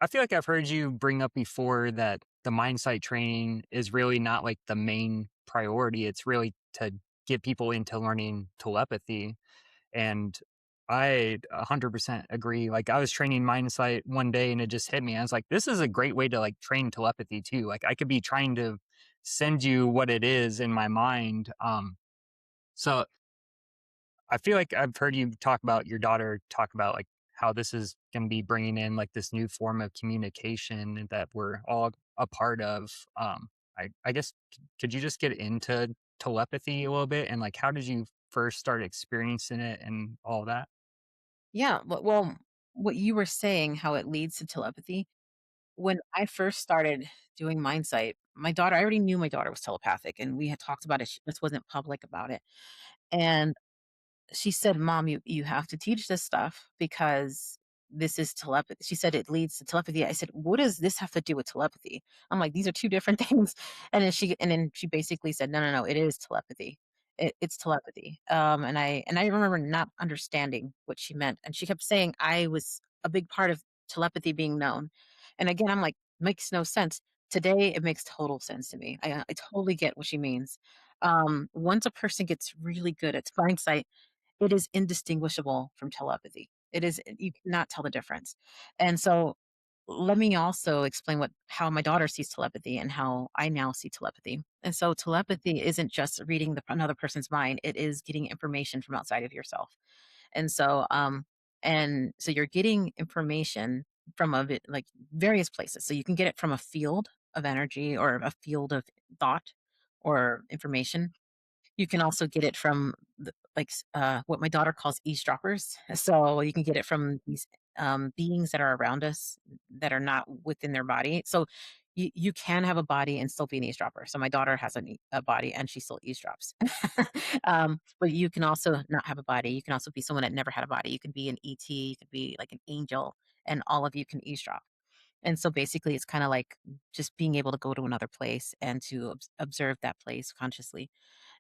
I feel like I've heard you bring up before that the Mindsight training is really not like the main priority. It's really to get people into learning telepathy. And I 100% agree. Like I was training Mindsight one day and it just hit me. I was like, this is a great way to like train telepathy too. Like I could be trying to send you what it is in my mind. So I feel like I've heard you talk about your daughter talk about like how this is going to be bringing in like this new form of communication that we're all a part of. I guess could you just get into telepathy a little bit and like how did you first start experiencing it and all that? Yeah, well, what you were saying, how it leads to telepathy. When I first started doing Mindsight, I already knew my daughter was telepathic, and we had talked about it. She just wasn't public about it. And she said, "Mom, you have to teach this stuff because this is telepathy." She said, "It leads to telepathy." I said, "What does this have to do with telepathy?" I'm like, "These are two different things." And then she basically said, "No, no, no, it is telepathy. It's telepathy." And I remember not understanding what she meant, and she kept saying I was a big part of telepathy being known. And again, I'm like, makes no sense. Today, it makes total sense to me. I totally get what she means. Once a person gets really good at Mindsight, it is indistinguishable from telepathy. It is you cannot tell the difference. And so let me also explain what how my daughter sees telepathy and how I now see telepathy. And so telepathy isn't just reading another person's mind, it is getting information from outside of yourself. And so you're getting information from like various places. So you can get it from a field of energy or a field of thought or information. You can also get it from what my daughter calls eavesdroppers. So you can get it from these beings that are around us that are not within their body. So you can have a body and still be an eavesdropper. So my daughter has a body and she still eavesdrops. But you can also not have a body. You can also be someone that never had a body. You can be an ET, you could be like an angel, and all of you can eavesdrop. And so basically, it's kind of like just being able to go to another place and to observe that place consciously.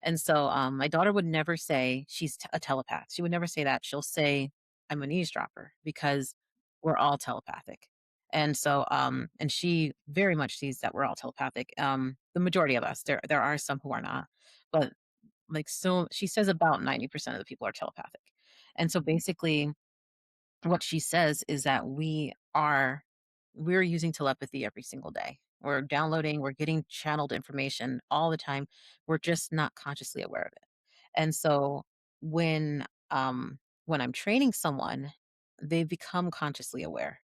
And so, my daughter would never say she's a telepath. She would never say that. She'll say, "I'm an eavesdropper," because we're all telepathic. And so, and she very much sees that we're all telepathic. The majority of us. There are some who are not, but like so, she says about 90% of the people are telepathic. And so, basically, what she says is that we're using telepathy every single day. We're downloading, we're getting channeled information all the time. We're just not consciously aware of it. And so when when I'm training someone, they become consciously aware.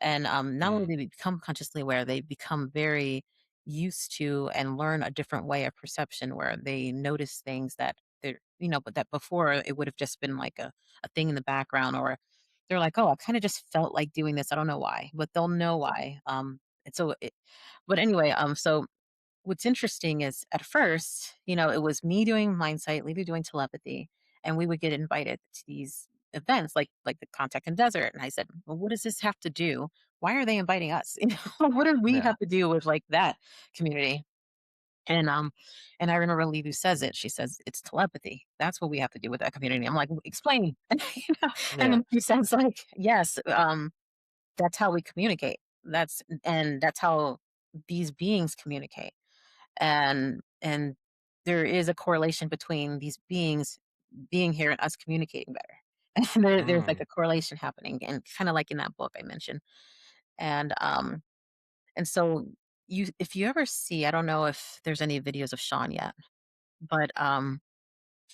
And not only Mm, do they become consciously aware, they become very used to and learn a different way of perception where they notice things that but that before it would have just been like a thing in the background, or they're like, "Oh, I kind of just felt like doing this. I don't know why," but they'll know why. And so, but anyway, so what's interesting is at first, it was me doing Mindsight, Lily doing telepathy, and we would get invited to these events like the Contact and Desert. And I said, "Well, what does this have to do? Why are they inviting us? What do we yeah. have to do with like that community?" And and I remember Lulu says it. She says, "It's telepathy. That's what we have to do with that community." I'm like, "Explain." And Yeah. then she says, like, "Yes, that's how we communicate. That's how these beings communicate." And there is a correlation between these beings being here and us communicating better. And there's like Mm, a correlation happening, and kind of like in that book I mentioned. And so if you ever see, I don't know if there's any videos of Sean yet, but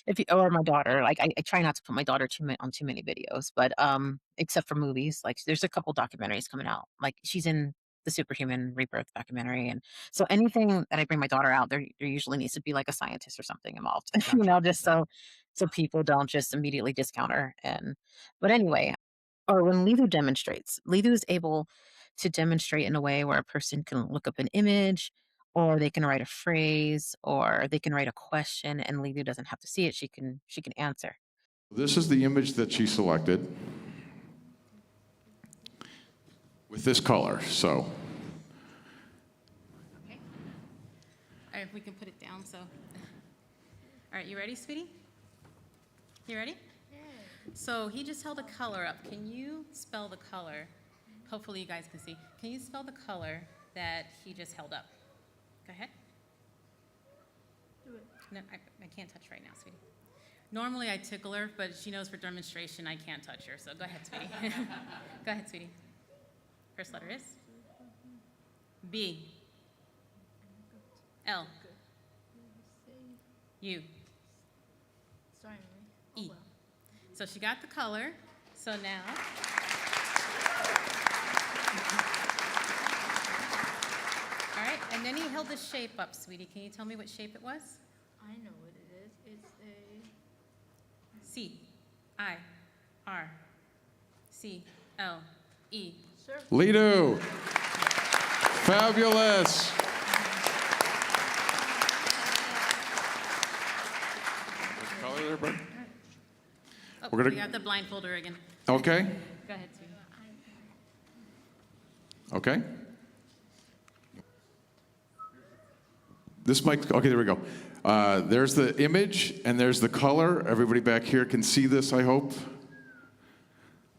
if you or my daughter, like I try not to put my daughter on too many videos, but except for movies. Like there's a couple documentaries coming out. Like she's in the Superhuman Rebirth documentary, and so anything that I bring my daughter out, there usually needs to be like a scientist or something involved, gotcha. just Yeah. so people don't just immediately discount her. And but anyway, or when Lilu demonstrates, Lilu is able to demonstrate in a way where a person can look up an image, or they can write a phrase, or they can write a question, and Lilu doesn't have to see it. She can answer. This is the image that she selected with this color. So Okay. All right, we can put it down. So, all right, you ready, sweetie? You ready? So he just held a color up. Can you spell the color? hopefully you guys can see. Can you spell the color that he just held up? Go ahead. Do it. No, I can't touch right now, sweetie. Normally I tickle her, but she knows for demonstration I can't touch her. So go ahead, sweetie. Go ahead, sweetie. First letter is B. L. U. Sorry, Mary. E. So she got the color. So now, all right, and then he held the shape up, sweetie. Can you tell me what shape it was? I know what it is. It's a C, I, R, C, L, E. circle. Lido. Fabulous. What color there, bud? Oh, We're gonna- we got the blindfolder again. Okay. Go ahead, sweetie. Okay. This mic, okay, there we go. There's the image and there's the color. Everybody back here can see this, I hope.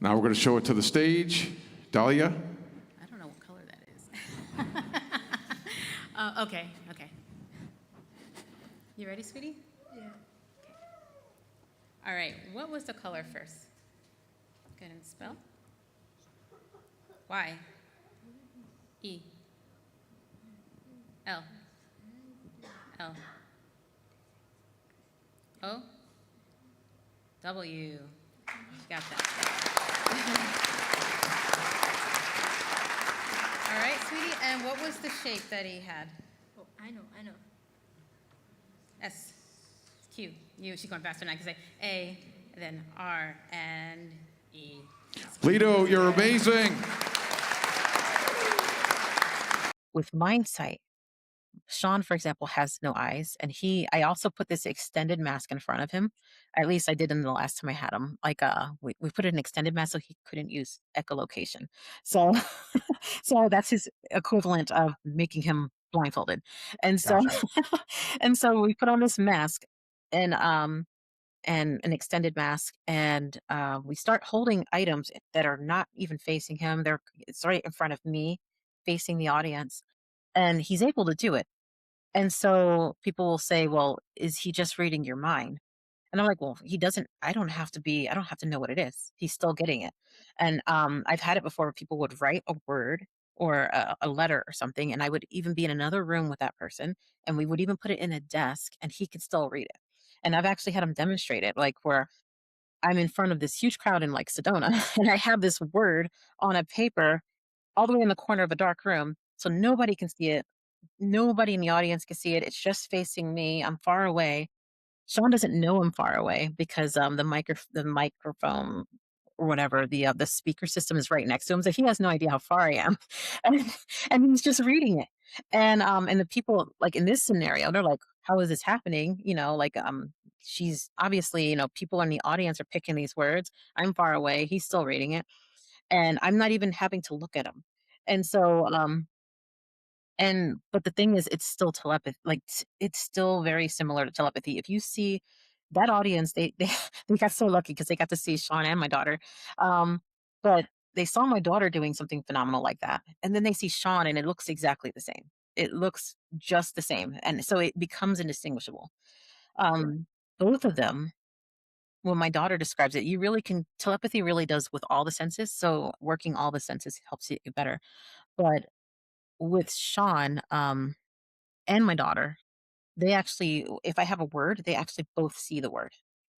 Now we're going to show it to the stage. Dalia? I don't know what color that is. Okay. You ready, sweetie? Yeah. All right, what was the color first? Go ahead and spell. Y. E. L. L. O. W. Got that. All right, sweetie, and what was the shape that he had? Oh, I know. S. Q. U. She's going faster than I can say. A, then R, and E. Lido, you're amazing. With Mindsight, Sean, for example, has no eyes, and I also put this extended mask in front of him. At least I did in the last time I had him. Like, we put an extended mask so he couldn't use echolocation. So, so that's his equivalent of making him blindfolded. And so, Gotcha. and so we put on this mask, and an extended mask, and we start holding items that are not even facing him. It's right in front of me, facing the audience, and he's able to do it. And so people will say, well, is he just reading your mind? And I'm like, well, he doesn't, I don't have to know what it is. He's still getting it. And I've had it before where people would write a word or a letter or something. And I would even be in another room with that person. And we would even put it in a desk and he could still read it. And I've actually had him demonstrate it, like where I'm in front of this huge crowd in like Sedona and I have this word on a paper all the way in the corner of a dark room. So nobody can see it. Nobody in the audience can see it. It's just facing me. I'm far away. Sean doesn't know I'm far away because the microphone or whatever, the speaker system is right next to him. So he has no idea how far I am. And, and he's just reading it. And the people like in this scenario, they're like, how is this happening? Like she's obviously, people in the audience are picking these words. I'm far away. He's still reading it. And I'm not even having to look at him. And so but the thing is, it's still telepathy. Like it's still very similar to telepathy. If you see that audience, they they got so lucky because they got to see Sean and my daughter. But they saw my daughter doing something phenomenal like that, and then they see Sean, and it looks exactly the same. It looks just the same, and so it becomes indistinguishable. Um, Both of them. When my daughter describes it, you really can telepathy really does with all the senses. So working all the senses helps you better. But with Sean, and my daughter, they actually if I have a word, they actually both see the word.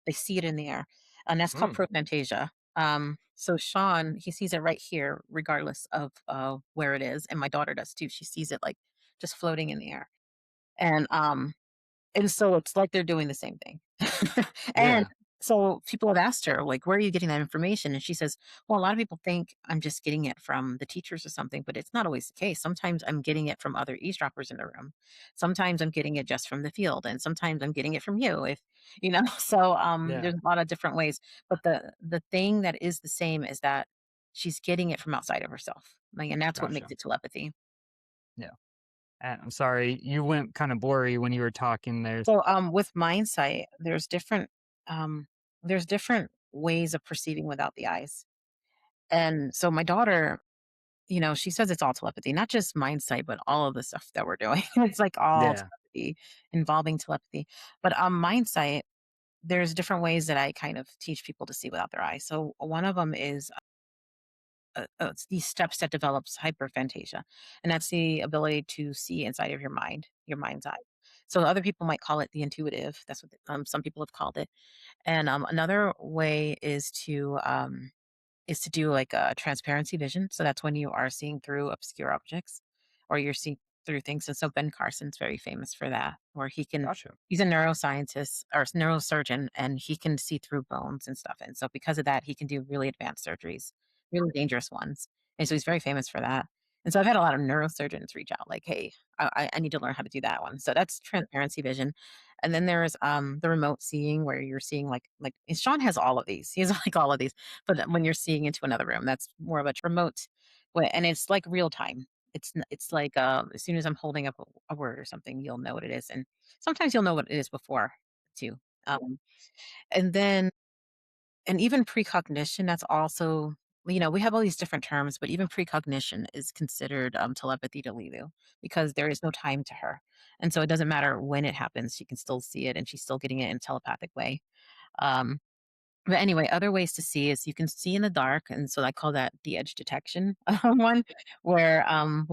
They see it in the air, and that's called Mm. prophantasia. So Sean, he sees it right here regardless of, where it is, and my daughter does too. She sees it, like, just floating in the air, and, um and so it's like they're doing the same thing. And Yeah. so people have asked her, like, "Where are you getting that information?" And she says, "Well, a lot of people think I'm just getting it from the teachers or something, but it's not always the case. Sometimes I'm getting it from other eavesdroppers in the room. Sometimes I'm getting it just from the field, and sometimes I'm getting it from you, if So, Yeah. there's a lot of different ways, but the thing that is the same is that she's getting it from outside of herself, like, and that's what makes Gotcha. it telepathy. Yeah. I'm sorry, you went kind of blurry when you were talking there. So, with mindsight, um, there's different ways of perceiving without the eyes. And so my daughter, she says it's all telepathy, not just mindsight, but all of the stuff that we're doing. It's like all Yeah. telepathy, involving telepathy. But mindsight, there's different ways that I kind of teach people to see without their eyes. So one of them is it's these steps that develops hyperphantasia, and that's the ability to see inside of your mind's eye. So other people might call it the intuitive. That's what some people have called it. And another way is to do like a transparency vision. So that's when you are seeing through obscure objects or you're seeing through things. And so Ben Carson's very famous for that, where Gotcha. he's a neuroscientist or neurosurgeon and he can see through bones and stuff. And so because of that, he can do really advanced surgeries, really dangerous ones. And so he's very famous for that. And so I've had a lot of neurosurgeons reach out like, hey, I need to learn how to do that one. So that's transparency vision. And then there's the remote seeing where you're seeing like and Sean has all of these. He has like all of these, but then when you're seeing into another room, that's more of a remote way, and it's like real time. It's like as soon as I'm holding up a word or something, you'll know what it is, and sometimes you'll know what it is before too. Um, and then and even precognition, that's also we have all these different terms, but even precognition is considered telepathy to Lilu because there is no time to her, and so it doesn't matter when it happens; she can still see it, and she's still getting it in a telepathic way. Um, but anyway, other ways to see is you can see in the dark, and so I call that the edge detection one, where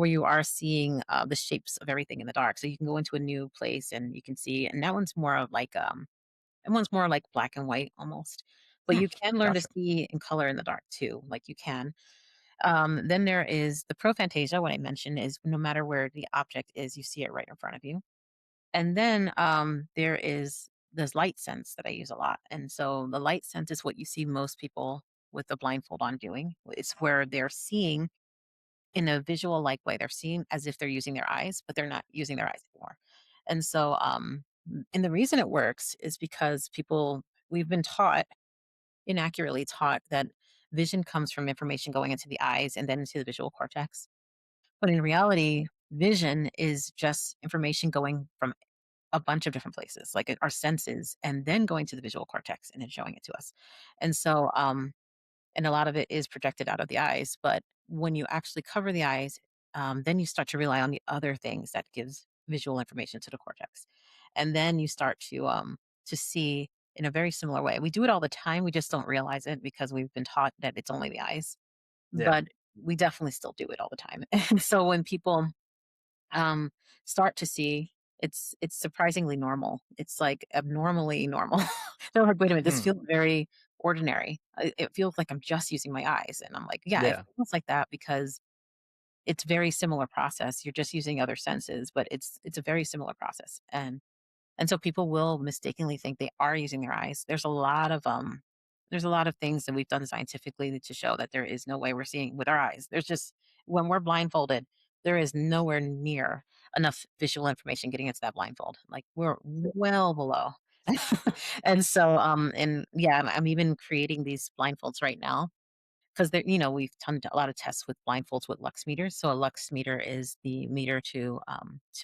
you are seeing the shapes of everything in the dark. So you can go into a new place and you can see, and that one's more like black and white almost. But Hmm. you can learn to Gotcha. see in color in the dark too, like you can. Then there is the prophantasia. What I mentioned is no matter where the object is, you see it right in front of you. And then there is this light sense that I use a lot. And so the light sense is what you see most people with the blindfold on doing. It's where they're seeing in a visual like way. They're seeing as if they're using their eyes, but they're not using their eyes anymore. And so and the reason it works is because we've been taught, inaccurately taught, that vision comes from information going into the eyes and then into the visual cortex. But in reality, vision is just information going from a bunch of different places, like our senses, and then going to the visual cortex and then showing it to us. And so, and a lot of it is projected out of the eyes. But when you actually cover the eyes, then you start to rely on the other things that gives visual information to the cortex, and then you start to see in a very similar way. We do it all the time. We just don't realize it because we've been taught that it's only the eyes, Yeah. but we definitely still do it all the time. And so when people um, start to see it's surprisingly normal. It's like abnormally normal. They're like, "Wait a minute, this Hmm. feels very ordinary. It feels like I'm just using my eyes." And I'm like, "Yeah, it Yeah. feels like that because it's very similar process. You're just using other senses, but it's a very similar process." And so people will mistakenly think they are using their eyes. There's a lot of things that we've done scientifically to show that there is no way we're seeing with our eyes. There's just when we're blindfolded, there is nowhere near enough visual information getting into that blindfold. Like we're well below. And so and yeah, I'm even creating these blindfolds right now because we've done a lot of tests with blindfolds with lux meters. So a lux meter is the meter to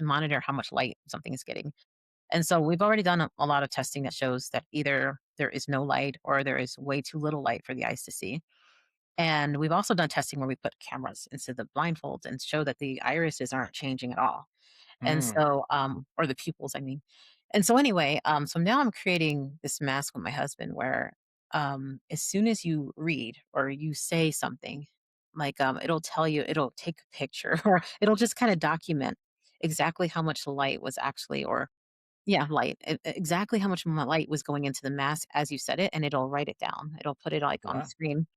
monitor how much light something is getting. And so we've already done a lot of testing that shows that either there is no light or there is way too little light for the eyes to see. And we've also done testing where we put cameras into the blindfolds and show that the irises aren't changing at all. And Hmm. so, or the pupils, I mean. And so anyway, so now I'm creating this mask with my husband where as soon as you read or you say something, like it'll tell you, it'll take a picture or it'll just kind of document exactly how much light was actually, or yeah, light. Exactly how much light was going into the mask as you said it, and it'll write it down. It'll put it like on the Wow. screen.